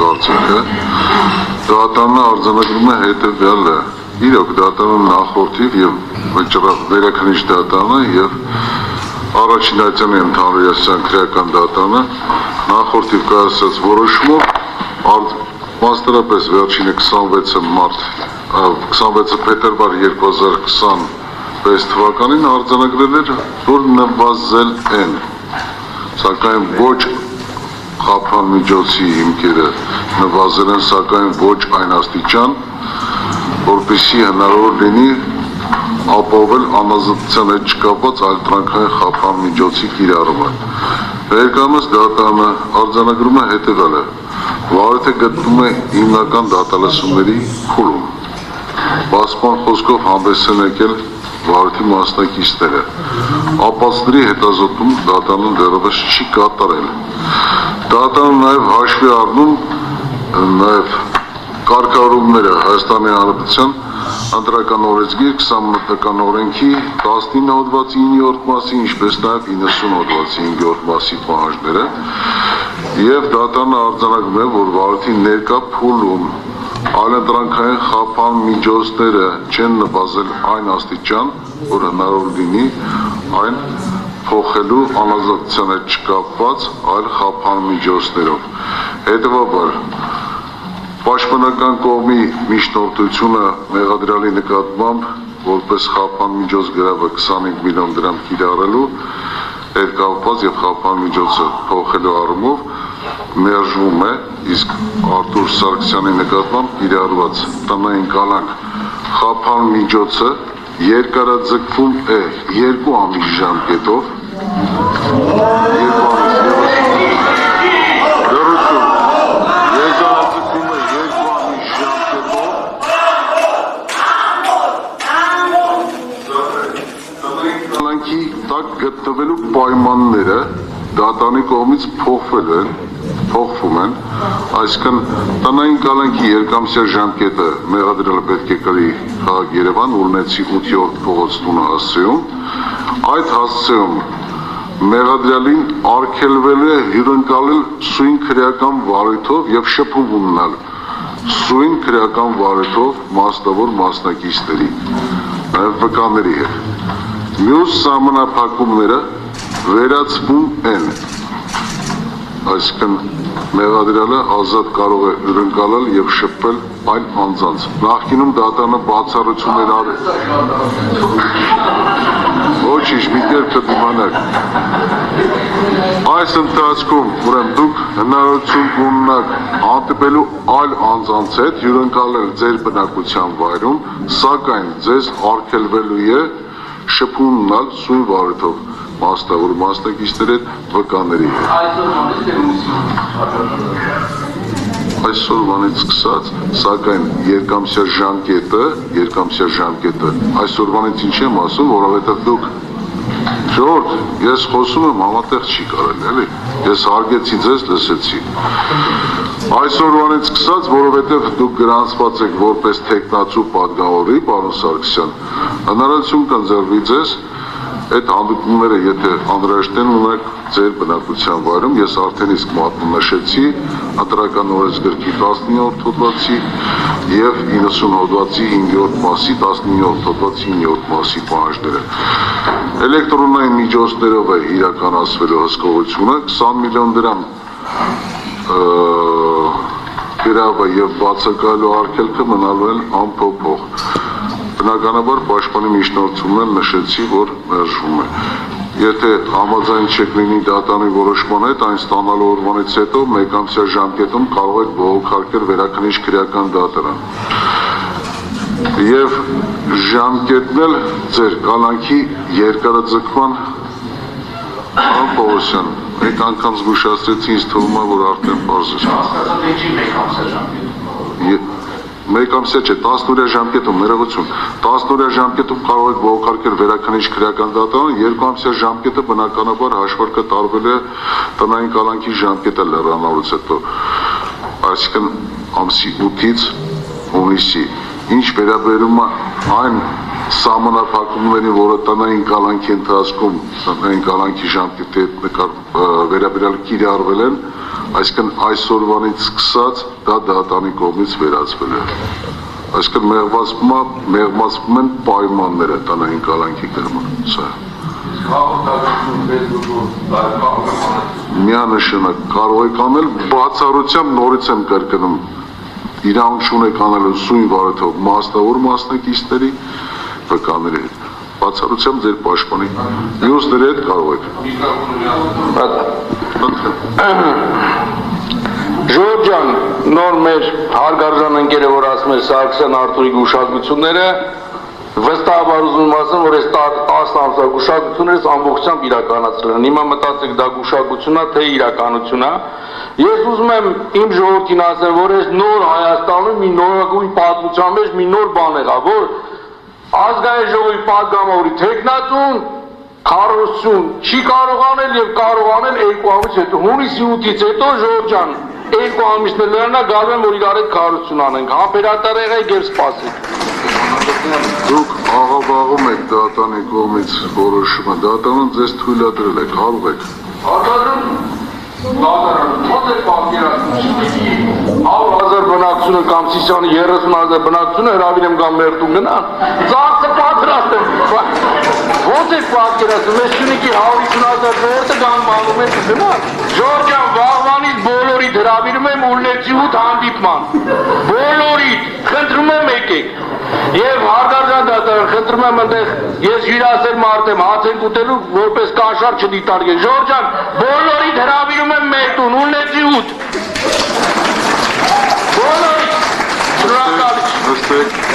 Կարծիքը դատարանը արձանագրում է հետևյալը. իրոք դատարանը նախորդիվ եւ վերաքննիչ դատարանը եւ առաջին այցանի ընդհանրության քրեական դատարանը նախորդիվ կայացած որոշումով մասնարարպես վերջինը 26 փետրվար 2026 թվականին արձանագրել էր, որ նվազել են, սակայն ոչ խափան միջոցի հիմքերը նվազել են, սակայն ոչ այն աստիճան, որպեսզի հնարավոր լինի ապահովել անազատության հետ չկապված այլ տրամքային խափան միջոցի կիրառումը։ Ներկայումս դատարանը արձանագրում է հետևյալը. վարորդը գտնվում է հիմնական դատալսումների փուլում։ Պաշտպան խոսքով հանդես են եկել վարորդի մասնակիցները։ Ապացների հետազոտում դատարանը դեռևս չի կատարել։ Դատարանը նաև հաշվի առնում նաև կարգավորումները Հայաստանի Հանրապետության Ընտրական օրենսգիր 28-ական օրենքի 19 հոդվածի 9-րդ մասի, ինչպես նաև 90 հոդվածի 5-րդ մասի պահանջները եւ դատարանը արձանագրում է, որ վարորդի ներկա փուլում այլընտրանքային խափան միջոցները չեն նվազել այն աստիճան, որ հնարավոր լինի այն փոխելու անազատության հետ չկապված այլ խափան միջոցներով։ Հետևաբար Պաշտպանական կողմի միջնորդությունը մեղադրյալի նկատմամբ որպես խափան միջոց գրավը 25 միլիոն դրամ կիրառելու հետ կապված եւ խափան միջոցը փոխելու առումով մերժվում է, իսկ Արտուր Սարգսյանի նկատմամբ կիրառված տնային կալանք խափան միջոցը երկարաձգվում է 2 ամիս ժամկետով գտնվելու պայմանները դատարանի կողմից փոխվում են, այսինքն տնային կալանքի երկամսյա ժամկետը մեղադրյալը պետք է կրի քաղաք Երևան, Ուրնեցի 8-րդ փողոց տունը հասցեում, այդ հասցեում մեղադրյալին արգելվել է հյուրընկալել սույն քրեական վարույթով եւ շփում ունենալ սույն քրեական վարույթով մասնավոր մասնակիցների, նաեւ վկաների հետ։ Մյուս սահմանափակումները վերացվում են, այսինքն մեղադրյալը ազատ կարող է հյուրընկալել եւ շփվել այլ անձանց։ Նախկինում դատարանը բացառություններ արել։ Ոչինչ, մի կերպ կդիմանաք։ Այս ընթացքում, ուրեմն դուք հնարավորություն կունենաք հանդիպելու այլ անձանց հետ հյուրընկալել ձեր բնակության վայրում, սակայն ձեզ արգելվելու է շփում ունենալ սույն վարույթով մասնավոր մասնակիցների հետ վկաների հետ։ Այսօրվանից սկսած, սակայն երկամսյա ժամկետը այսօրվանից ինչ եմ ասում, որովհետև դուք Ժողովուրդ, ես խոսում եմ, համատեղ չի կարելի, էլի։ Ես հարգեցի ձեզ, լսեցի։ Այսօրվանից սկսած, որովհետև դուք գրանցված եք որպես թեկնածու պատգամավորի, պարոն Սարգսյան, հնարավորություն կընձեռվի ձեզ այդ հանդիպումները, եթե անհրաժեշտ են ունեք ձեր բնակության վայրում, ես արդեն իսկ մատնշեցի Ընտրական օրենսգրքի 19-րդ հոդվածի եւ 90 հոդվածի 5-րդ մասի, 19-րդ հոդվածի 9-րդ մասի պահանջները։ Էլեկտրոնային միջոցներով է իրականացվելու հսկողությունը 20 միլիոն դրամ գրավը եւ բացակայելու արգելքը մնալու են անփոփոխ։ Բնականաբար պաշտպանի միջնորդումն նշեցի, որ մերժվում է։ Եթե համաձայն չեք լինի դատարանի որոշման հետ, այն ստանալու օրվանից հետո մեկամսյա ժամկետում կարող եք բողոքարկել վերաքննիչ քրեական դատարան։ Եվ ժամկետն էլ ձեր կալանքի երկարաձգման Պողոսյան, մեկ անգամ զգուշացրեցի, ինձ թվում է, որ արդեն պարզ է։ Մեկ ամսյա չէ, 10-օրյա ժամկետում, ներողություն, 10-օրյա ժամկետում կարող եք բողոքարկել վերաքննիչ քրեական դատարան, 2 ամսյա ժամկետը բնականաբար հաշվարկը տարվել է տնային կալանքի ժամկետը լեռանալուց հետո, այսինքն ամսի 8-ից հունիսի, ինչ վերաբերում է այն սահմանափակումներին, որը տնային կալանքի ընթացքում տնային կալանքի ժամկետի հետ վերաբերյալ կիրառվել են, Այսինքն այսօրվանից սկսած դա դատարանի կողմից վերացվել է։ Այսինքն մեղմացվում են պայմանները տնային կալանքի դրման, սա։ Միանշանակ կարող եք անել, բացառությամբ նորից եմ կրկնում, իրավունք չունեք անելու սույն վարդով մասնավոր մասնակիցների վկաների հետ, բացառությամբ ձեր պաշտպանի, մյուսների հետ կարող եք։ Ժողովուրդ ջան, նոր մեր հարգարժան ընկերը, որ ասում է Սարգսյան Արթուրի գուշակությունները, վստահաբար ուզում ասեմ, որ այս 10 ամսվա գուշակություններս ամբողջությամբ իրականացրել են։ Հիմա մտածեք դա գուշակություն է, թե իրականություն է։ Ես ուզում եմ իմ ժողովրդին ասեմ, որ այս նոր Հայաստանում մի նորագույն պատմության մեջ մի նոր բան եղավ, որ ազգային ժողովի պատգամավորի թեկնածուն քարոզություն չի կարող անել եւ կարող անել 2 ամիս հետո։ Հունիսի 8-ից հետո ժողովուրդ ջան, 2 ամիսն էլ նրան գալու են, որ իրար հետ քարոզություն անենք։ Համբերատար եղեք եւ սպասեք։ Դուք աղավաղում եք դատարանի կողմից որոշումը, դատարանը ձեզ թույլատրել է, կարող եք։ Ոնց է պատկերացնում 100,000 բնակչությունը կամ Սիսիանի 30,000 բնակչությունը հրավիրեմ կամ մերտում գնան, ծախսը պատրաստ եմ։ Ոնց է պատկերացնում, ես Շունիկի 150,000 ժողովուրդը կամ բանում են գնան։ Ժողովուրդ ջան, վաղվանից բոլորիդ հրավիրում եմ ուլնեցի 8 հանդիպման։ Բոլորիդ, խնդրում եմ եկեք։ Եվ հարգարժան դատարան, խնդրում եմ այնտեղ ես հյուրասեր մարդ եմ, հաց ենք ուտելու, որպես կանշար չդիտարկեք։ Ժողովուրդ ջան, բոլորիդ հրավիրում եմ մեր տուն, ուլնեցի 8։ Բոլորիդ, շնորհակալ եմ։